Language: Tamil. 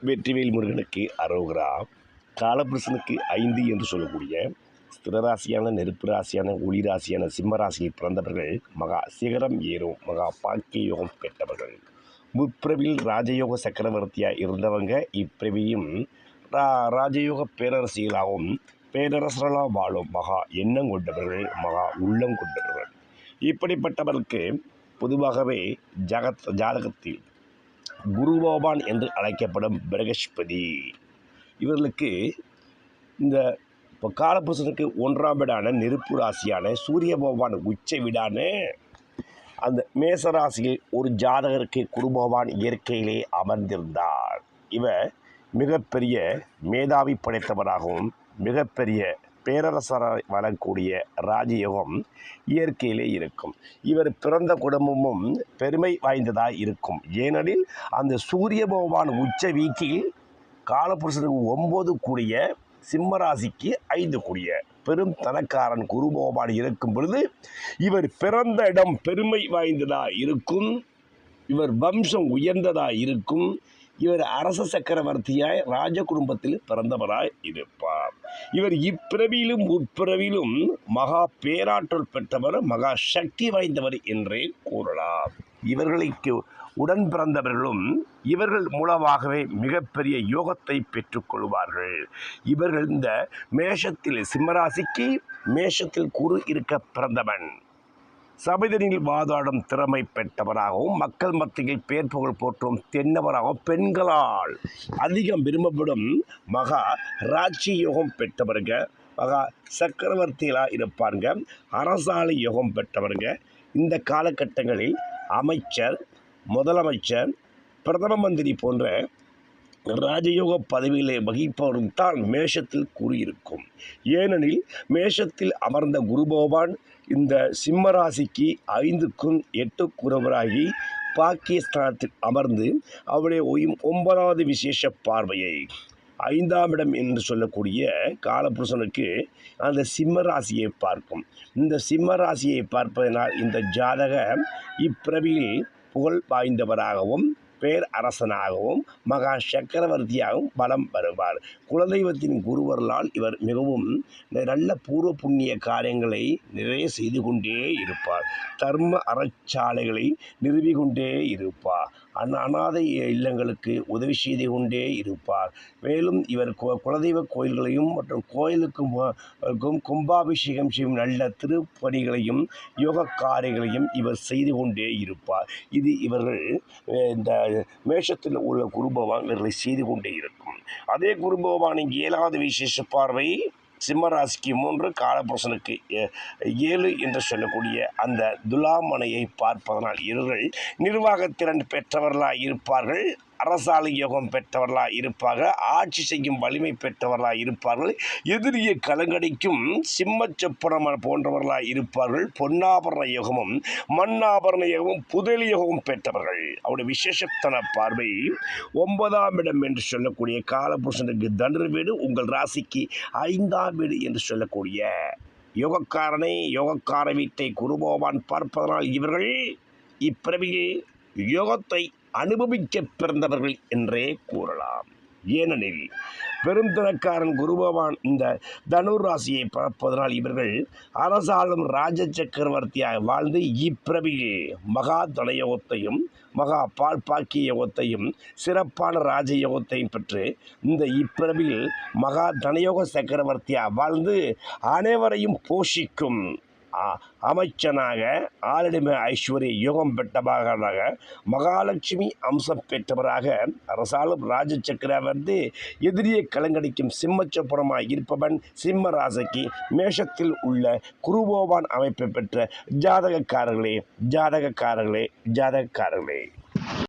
வெற்றிவேல் முருகனுக்கு அரோகரா. காலபுருஷனுக்கு 5 என்று சொல்லக்கூடிய ஸ்திரராசியான நெருப்பு ராசியான ஒளி ராசியான சிம்ம ராசியில் பிறந்தவர்கள் மகா சிகரம் ஏறும் மகா பாக்கிய யோகம் பெற்றவர்கள். முற்பிறவியில் ராஜயோக சக்கரவர்த்தியாக இருந்தவங்க இப்பிறவியும் ராஜயோக பேரரசிகளாகவும் பேரரசர்களாக வாழும் மகா எண்ணம் கொண்டவர்கள், மகா உள்ளம் கொண்டவர்கள். இப்படிப்பட்டவர்களுக்கு பொதுவாகவே ஜாதகத்தில் குரு பகவான் என்று அழைக்கப்படும் பிரகஸ்பதி இவர்களுக்கு இந்த இப்போ காலபுருஷனுக்கு 1ஆம் வீடான நெருப்பு ராசியான சூரிய பகவான் உச்ச வீடான அந்த மேச ராசியில் ஒரு ஜாதகருக்கு குரு பகவான் இயற்கையிலே அமர்ந்திருந்தார். இவர் மிகப்பெரிய மேதாவி படைத்தவராகவும் மிகப்பெரிய பேரரசராக வரக்கூடிய ராஜயோகம் இயற்கையிலே இருக்கும். இவர் பிறந்த குடும்பமும் பெருமை வாய்ந்ததாக இருக்கும். ஏனெனில் அந்த சூரிய பகவான் உச்ச வீட்டில் காலபுருஷனுக்கு 9 கூடிய சிம்மராசிக்கு 5 கூடிய பெரும் தனக்காரன் குரு பகவான் இருக்கும் பொழுது இவர் பிறந்த இடம் பெருமை வாய்ந்ததாக இருக்கும். இவர் வம்சம் உயர்ந்ததாக இருக்கும். இவர் அரச சக்கரவர்த்தியாய் ராஜ குடும்பத்தில் பிறந்தவராய் இருப்பார். இவர் இப்பிறவியிலும் உட்பிறவிலும் மகா பேராற்றல் பெற்றவர், மகா சக்தி வாய்ந்தவர் என்றே கூறலாம். இவர்களுக்கு உடன் பிறந்தவர்களும் இவர்கள் மூலமாகவே மிகப்பெரிய யோகத்தை பெற்றுக்கொள்வார்கள். இவர்கள் இந்த மேஷத்தில் சிம்மராசிக்கு மேஷத்தில் குரு இருக்க பிறந்தவன் சபைதனில் வாதாடும் திறமை பெற்றவராகவும் மக்கள் மத்தியில் பேர் புகழ் போற்றும் தென்னவராகவும் பெண்களால் அதிகம் விரும்பப்படும் மகா ராட்சி யோகம் பெற்றவருங்க, மகா சக்கரவர்த்திகளாக இருப்பாருங்க, அரசாலை யோகம் பெற்றவருங்க. இந்த காலகட்டங்களில் அமைச்சர், முதலமைச்சர், பிரதம மந்திரி போன்ற ராஜயோக பதவிகளை வகிப்பவரும் தான் மேஷத்தில் கூறியிருக்கும். ஏனெனில் மேஷத்தில் அமர்ந்த குரு பகவான் இந்த சிம்ம ராசிக்கு 5க்கும் 8 குறவராகி பாக்கியஸ்தானத்தில் அமர்ந்து அவருடைய 9வது விசேஷ பார்வையை 5ஆம் இடம் என்று சொல்லக்கூடிய காலபுருஷனுக்கு அந்த சிம்ம ராசியை பார்க்கும். இந்த சிம்ம ராசியை பார்ப்பதனால் இந்த ஜாதகர் இப்பிறவியில் புகழ் வாய்ந்தவராகவும் பேர் அரசனாகவும் மகா சக்கரவர்த்தியாகவும் பலம் வருவார். குலதெய்வத்தின் குருவர்களால் இவர் மிகவும் நல்ல பூர்வ புண்ணிய காரியங்களை நிறைய செய்து கொண்டே இருப்பார். தர்ம அறச்சாலைகளை நிறுவி கொண்டே இருப்பார். அனாதை இல்லங்களுக்கு உதவி செய்து கொண்டே இருப்பார். மேலும் இவர் குலதெய்வ கோயில்களையும் மற்றும் கோயிலுக்கும் கும்பாபிஷேகம் செய்யும் நல்ல திருப்பணிகளையும் யோக காரியங்களையும் இவர் செய்து கொண்டே இருப்பார். இது இவர்கள் இந்த மேஷத்தில் உள்ள குரு பகவான் இவர்களை செய்து கொண்டே இருக்கும். அதே குரு பகவானின் 7வது விசேஷ பார்வை சிம்மராசிக்கு 3, காலபுருஷனுக்கு 7 என்று சொல்லக்கூடிய அந்த துலாமனையை பார்ப்பதனால் இவர்கள் நிர்வாகத்திறன் பெற்றவர்களாக இருப்பார்கள், அரசாலை யோகம் பெற்றவர்களாக இருப்பார்கள், ஆட்சி செய்யும் வலிமை பெற்றவர்களாக இருப்பார்கள், எதிரியை கலங்கடிக்கும் சிம்மச்சப்பரம் போன்றவர்களாக இருப்பார்கள். பொன்னாபரண யோகமும் மண்ணாபரண யோகமும் புதலி யோகமும் பெற்றவர்கள். அவருடைய விசேஷத்தன பார்வை 9ஆம் இடம் என்று சொல்லக்கூடிய காலபுருஷனுக்கு தனுர் வீடு, உங்கள் ராசிக்கு 5ஆம் வீடு என்று சொல்லக்கூடிய யோகக்காரனை யோகக்கார வீட்டை குரு பகவான் பார்ப்பதனால் இவர்கள் இப்பிறவியில் யோகத்தை அனுபவிக்க பிறந்தவர்கள் என்றே கூறலாம். ஏனெனில் பெரும் தனக்காரன் குரு பகவான் இந்த தனுர் ராசியை பரப்பதனால் இவர்கள் அரசாளும் ராஜ சக்கரவர்த்தியாக வாழ்ந்து இப்பிறவியில் மகா தனயோகத்தையும் மகா பால்பாக்கிய யோகத்தையும் சிறப்பான ராஜயோகத்தையும் பெற்று இந்த இப்பிறவியில் மகா தனயோக சக்கரவர்த்தியாக வாழ்ந்து அனைவரையும் போஷிக்கும் அமைச்சனாக ஆளிடமே ஐஸ்வர்ய யோகம் பெற்றவராக மகாலட்சுமி அம்சம் பெற்றவராக அரசாலும் ராஜ சக்கரவர்த்தி எதிரியை கலங்கடிக்கும் சிம்மச்சப்புறமாக இருப்பவன் சிம்ம ராசிக்கு மேஷத்தில் உள்ள குருபோவான் அமைப்பை பெற்ற ஜாதகக்காரர்களே.